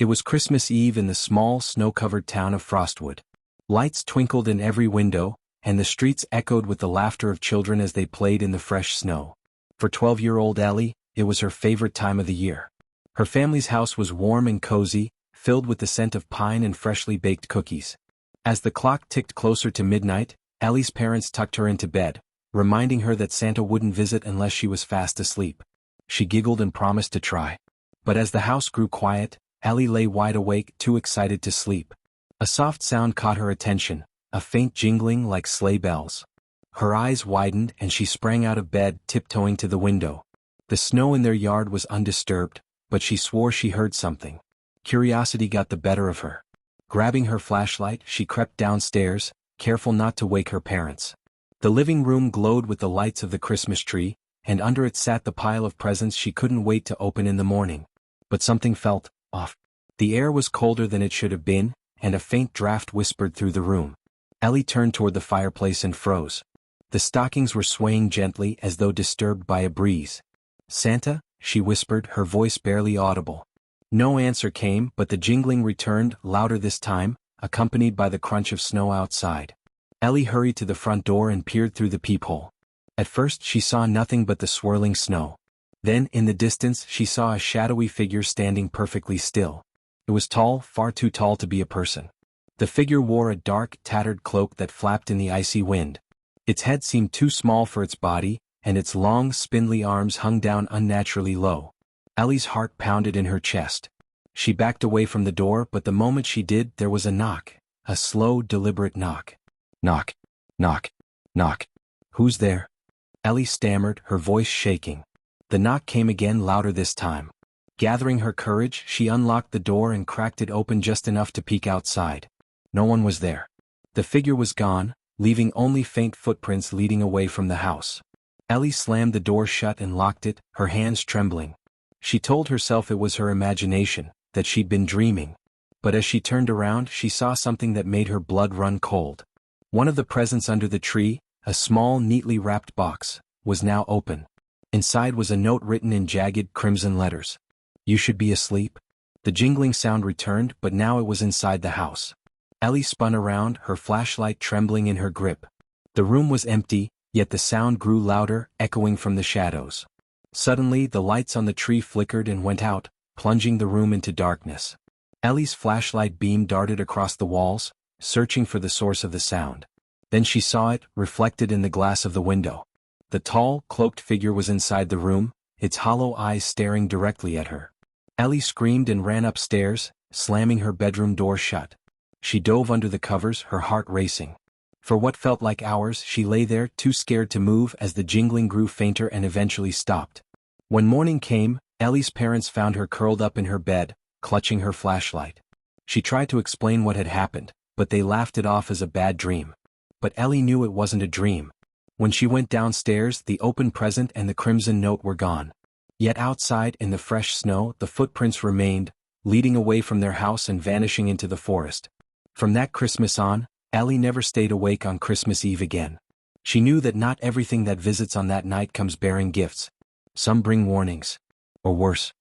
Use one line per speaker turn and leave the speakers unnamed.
It was Christmas Eve in the small, snow-covered town of Frostwood. Lights twinkled in every window, and the streets echoed with the laughter of children as they played in the fresh snow. For 12-year-old Ellie, it was her favorite time of the year. Her family's house was warm and cozy, filled with the scent of pine and freshly baked cookies. As the clock ticked closer to midnight, Ellie's parents tucked her into bed, reminding her that Santa wouldn't visit unless she was fast asleep. She giggled and promised to try. But as the house grew quiet, Ellie lay wide awake, too excited to sleep. A soft sound caught her attention, a faint jingling like sleigh bells. Her eyes widened and she sprang out of bed, tiptoeing to the window. The snow in their yard was undisturbed, but she swore she heard something. Curiosity got the better of her. Grabbing her flashlight, she crept downstairs, careful not to wake her parents. The living room glowed with the lights of the Christmas tree, and under it sat the pile of presents she couldn't wait to open in the morning. But something felt off. The air was colder than it should have been, and a faint draft whispered through the room. Ellie turned toward the fireplace and froze. The stockings were swaying gently as though disturbed by a breeze. "Santa?" she whispered, her voice barely audible. No answer came, but the jingling returned, louder this time, accompanied by the crunch of snow outside. Ellie hurried to the front door and peered through the peephole. At first she saw nothing but the swirling snow. Then, in the distance, she saw a shadowy figure standing perfectly still. It was tall, far too tall to be a person. The figure wore a dark, tattered cloak that flapped in the icy wind. Its head seemed too small for its body, and its long, spindly arms hung down unnaturally low. Ellie's heart pounded in her chest. She backed away from the door, but the moment she did, there was a knock. A slow, deliberate knock. Knock. Knock. Knock. "Who's there?" Ellie stammered, her voice shaking. The knock came again, louder this time. Gathering her courage, she unlocked the door and cracked it open just enough to peek outside. No one was there. The figure was gone, leaving only faint footprints leading away from the house. Ellie slammed the door shut and locked it, her hands trembling. She told herself it was her imagination, that she'd been dreaming. But as she turned around, she saw something that made her blood run cold. One of the presents under the tree, a small, neatly wrapped box, was now open. Inside was a note written in jagged, crimson letters. "You should be asleep." The jingling sound returned, but now it was inside the house. Ellie spun around, her flashlight trembling in her grip. The room was empty, yet the sound grew louder, echoing from the shadows. Suddenly, the lights on the tree flickered and went out, plunging the room into darkness. Ellie's flashlight beam darted across the walls, searching for the source of the sound. Then she saw it, reflected in the glass of the window. The tall, cloaked figure was inside the room, its hollow eyes staring directly at her. Ellie screamed and ran upstairs, slamming her bedroom door shut. She dove under the covers, her heart racing. For what felt like hours, she lay there, too scared to move as the jingling grew fainter and eventually stopped. When morning came, Ellie's parents found her curled up in her bed, clutching her flashlight. She tried to explain what had happened, but they laughed it off as a bad dream. But Ellie knew it wasn't a dream. When she went downstairs, the open present and the crimson note were gone. Yet outside, in the fresh snow, the footprints remained, leading away from their house and vanishing into the forest. From that Christmas on, Ellie never stayed awake on Christmas Eve again. She knew that not everything that visits on that night comes bearing gifts. Some bring warnings. Or worse.